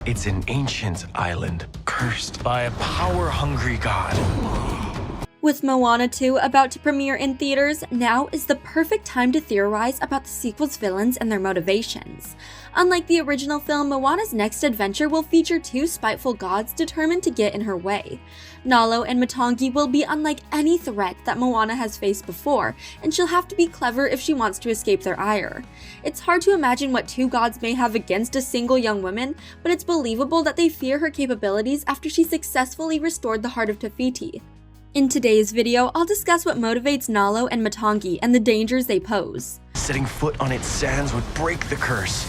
It's an ancient island, cursed by a power-hungry god. With Moana 2 about to premiere in theaters, now is the perfect time to theorize about the sequel's villains and their motivations. Unlike the original film, Moana's next adventure will feature two spiteful gods determined to get in her way. Nalo and Matangi will be unlike any threat that Moana has faced before, and she'll have to be clever if she wants to escape their ire. It's hard to imagine what two gods may have against a single young woman, but it's believable that they fear her capabilities after she successfully restored the heart of Te Fiti. In today's video, I'll discuss what motivates Nalo and Matangi and the dangers they pose. Setting foot on its sands would break the curse.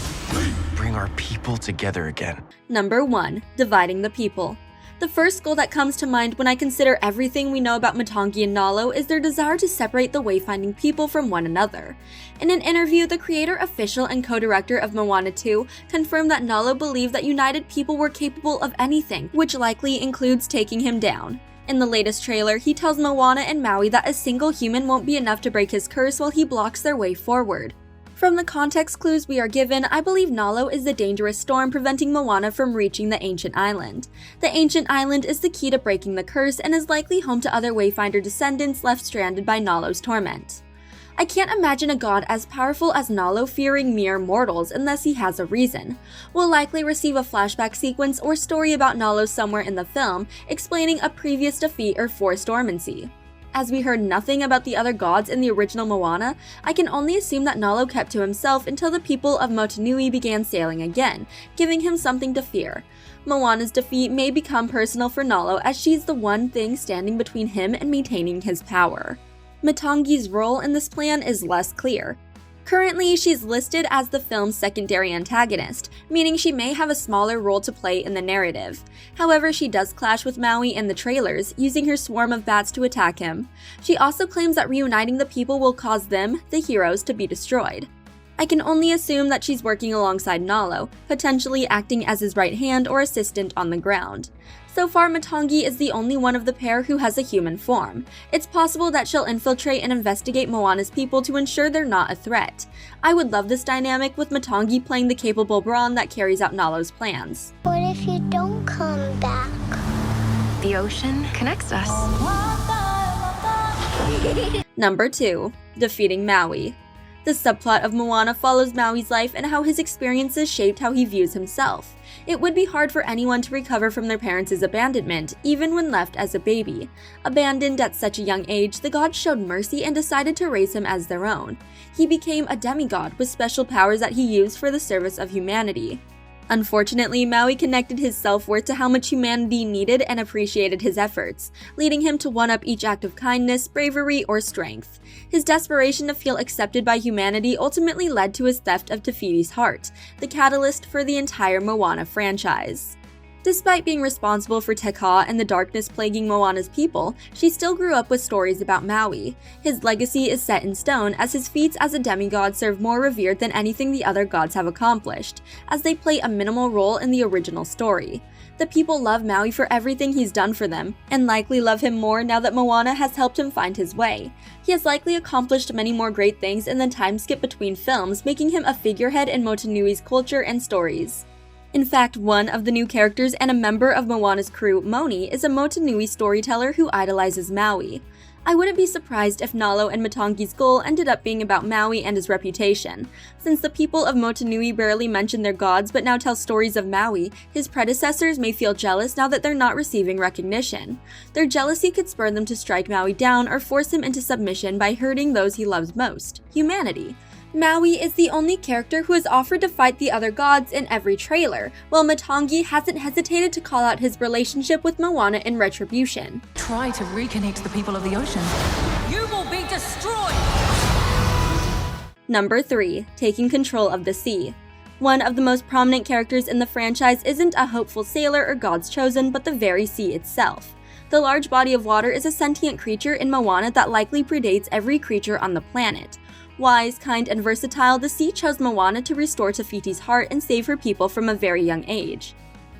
Bring our people together again. Number 1. Dividing the people. The first goal that comes to mind when I consider everything we know about Matangi and Nalo is their desire to separate the wayfinding people from one another. In an interview, the creator, official, and co-director of Moana 2 confirmed that Nalo believed that united people were capable of anything, which likely includes taking him down. In the latest trailer, he tells Moana and Maui that a single human won't be enough to break his curse while he blocks their way forward. From the context clues we are given, I believe Nalo is the dangerous storm preventing Moana from reaching the ancient island. The ancient island is the key to breaking the curse and is likely home to other Wayfinder descendants left stranded by Nalo's torment. I can't imagine a god as powerful as Nalo fearing mere mortals unless he has a reason. We'll likely receive a flashback sequence or story about Nalo somewhere in the film, explaining a previous defeat or forced dormancy. As we heard nothing about the other gods in the original Moana, I can only assume that Nalo kept to himself until the people of Motunui began sailing again, giving him something to fear. Moana's defeat may become personal for Nalo as she's the one thing standing between him and maintaining his power. Matangi's role in this plan is less clear. Currently, she's listed as the film's secondary antagonist, meaning she may have a smaller role to play in the narrative. However, she does clash with Maui in the trailers, using her swarm of bats to attack him. She also claims that reuniting the people will cause them, the heroes, to be destroyed. I can only assume that she's working alongside Nalo, potentially acting as his right hand or assistant on the ground. So far, Matangi is the only one of the pair who has a human form. It's possible that she'll infiltrate and investigate Moana's people to ensure they're not a threat. I would love this dynamic, with Matangi playing the capable brawn that carries out Nalo's plans. What if you don't come back? The ocean connects us. Number 2. Defeating Maui. The subplot of Moana follows Maui's life and how his experiences shaped how he views himself. It would be hard for anyone to recover from their parents' abandonment, even when left as a baby. Abandoned at such a young age, the gods showed mercy and decided to raise him as their own. He became a demigod with special powers that he used for the service of humanity. Unfortunately, Maui connected his self-worth to how much humanity needed and appreciated his efforts, leading him to one-up each act of kindness, bravery, or strength. His desperation to feel accepted by humanity ultimately led to his theft of Te Fiti's heart, the catalyst for the entire Moana franchise. Despite being responsible for Te Kā and the darkness plaguing Moana's people, she still grew up with stories about Maui. His legacy is set in stone, as his feats as a demigod serve more revered than anything the other gods have accomplished, as they play a minimal role in the original story. The people love Maui for everything he's done for them, and likely love him more now that Moana has helped him find his way. He has likely accomplished many more great things in the time skip between films, making him a figurehead in Motunui's culture and stories. In fact, one of the new characters and a member of Moana's crew, Moni, is a Motunui storyteller who idolizes Maui. I wouldn't be surprised if Nalo and Matangi's goal ended up being about Maui and his reputation. Since the people of Motunui barely mention their gods but now tell stories of Maui, his predecessors may feel jealous now that they're not receiving recognition. Their jealousy could spur them to strike Maui down or force him into submission by hurting those he loves most, humanity. Maui is the only character who has offered to fight the other gods in every trailer, while Matangi hasn't hesitated to call out his relationship with Moana in retribution. Try to reconnect the people of the ocean. You will be destroyed! Number 3. Taking control of the sea. One of the most prominent characters in the franchise isn't a hopeful sailor or god's chosen, but the very sea itself. The large body of water is a sentient creature in Moana that likely predates every creature on the planet. Wise, kind, and versatile, the sea chose Moana to restore Te Fiti's heart and save her people from a very young age.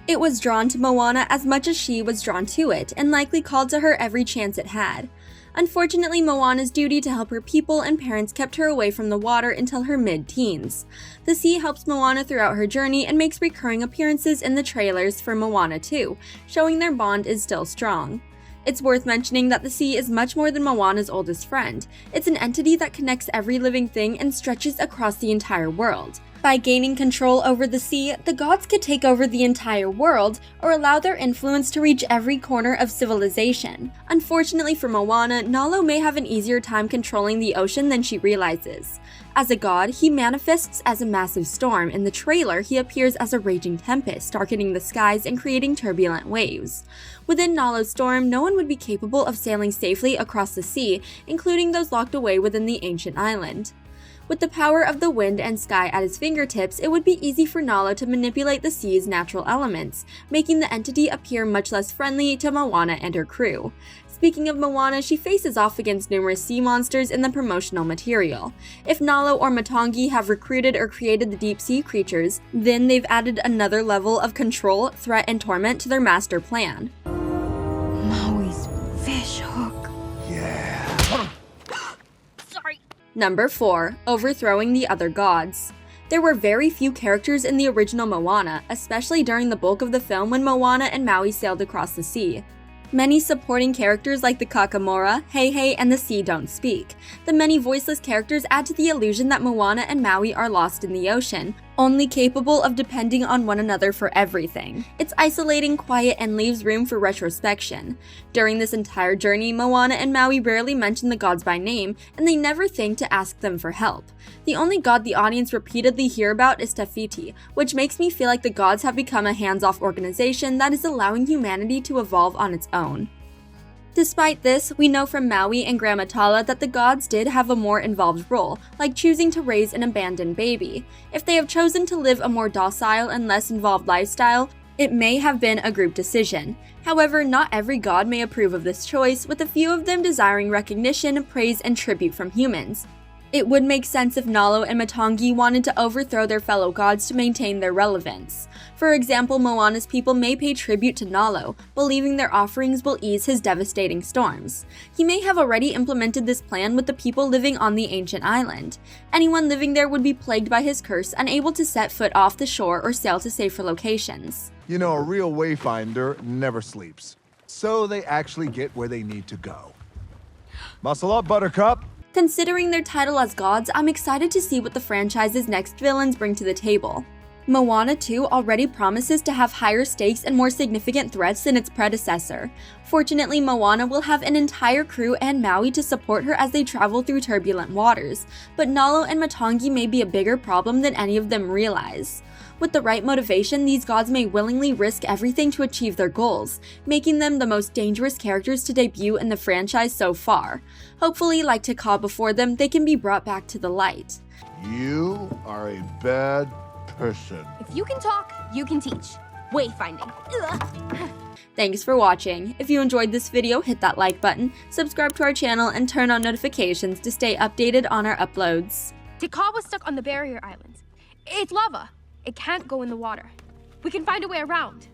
It was drawn to Moana as much as she was drawn to it, and likely called to her every chance it had. Unfortunately, Moana's duty to help her people and parents kept her away from the water until her mid-teens. The sea helps Moana throughout her journey and makes recurring appearances in the trailers for Moana 2, showing their bond is still strong. It's worth mentioning that the sea is much more than Moana's oldest friend. It's an entity that connects every living thing and stretches across the entire world. By gaining control over the sea, the gods could take over the entire world or allow their influence to reach every corner of civilization. Unfortunately for Moana, Nalo may have an easier time controlling the ocean than she realizes. As a god, he manifests as a massive storm. In the trailer, he appears as a raging tempest, darkening the skies and creating turbulent waves. Within Nalo's storm, no one would be capable of sailing safely across the sea, including those locked away within the ancient island. With the power of the wind and sky at his fingertips, it would be easy for Nalo to manipulate the sea's natural elements, making the entity appear much less friendly to Moana and her crew. Speaking of Moana, she faces off against numerous sea monsters in the promotional material. If Nalo or Matangi have recruited or created the deep sea creatures, then they've added another level of control, threat, and torment to their master plan. Maui's fish hook. Number 4. Overthrowing the other gods. There were very few characters in the original Moana, especially during the bulk of the film when Moana and Maui sailed across the sea. Many supporting characters like the Kakamora, Heihei, and the sea don't speak. The many voiceless characters add to the illusion that Moana and Maui are lost in the ocean, only capable of depending on one another for everything. It's isolating, quiet, and leaves room for retrospection. During this entire journey, Moana and Maui rarely mention the gods by name, and they never think to ask them for help. The only god the audience repeatedly hear about is Te Fiti, which makes me feel like the gods have become a hands-off organization that is allowing humanity to evolve on its own. Despite this, we know from Maui and Grandma Tala that the gods did have a more involved role, like choosing to raise an abandoned baby. If they have chosen to live a more docile and less involved lifestyle, it may have been a group decision. However, not every god may approve of this choice, with a few of them desiring recognition, praise, and tribute from humans. It would make sense if Nalo and Matangi wanted to overthrow their fellow gods to maintain their relevance. For example, Moana's people may pay tribute to Nalo, believing their offerings will ease his devastating storms. He may have already implemented this plan with the people living on the ancient island. Anyone living there would be plagued by his curse, unable to set foot off the shore or sail to safer locations. You know, a real wayfinder never sleeps, so they actually get where they need to go. Muscle up, Buttercup! Considering their title as gods, I'm excited to see what the franchise's next villains bring to the table. Moana 2 already promises to have higher stakes and more significant threats than its predecessor. Fortunately, Moana will have an entire crew and Maui to support her as they travel through turbulent waters, but Nalo and Matangi may be a bigger problem than any of them realize. With the right motivation, these gods may willingly risk everything to achieve their goals, making them the most dangerous characters to debut in the franchise so far. Hopefully, like Taka before them, they can be brought back to the light. You are a bad person. If you can talk, you can teach. Wayfinding. Ugh. Thanks for watching. If you enjoyed this video, hit that like button, subscribe to our channel, and turn on notifications to stay updated on our uploads. Taka was stuck on the barrier island. It's lava. It can't go in the water. We can find a way around.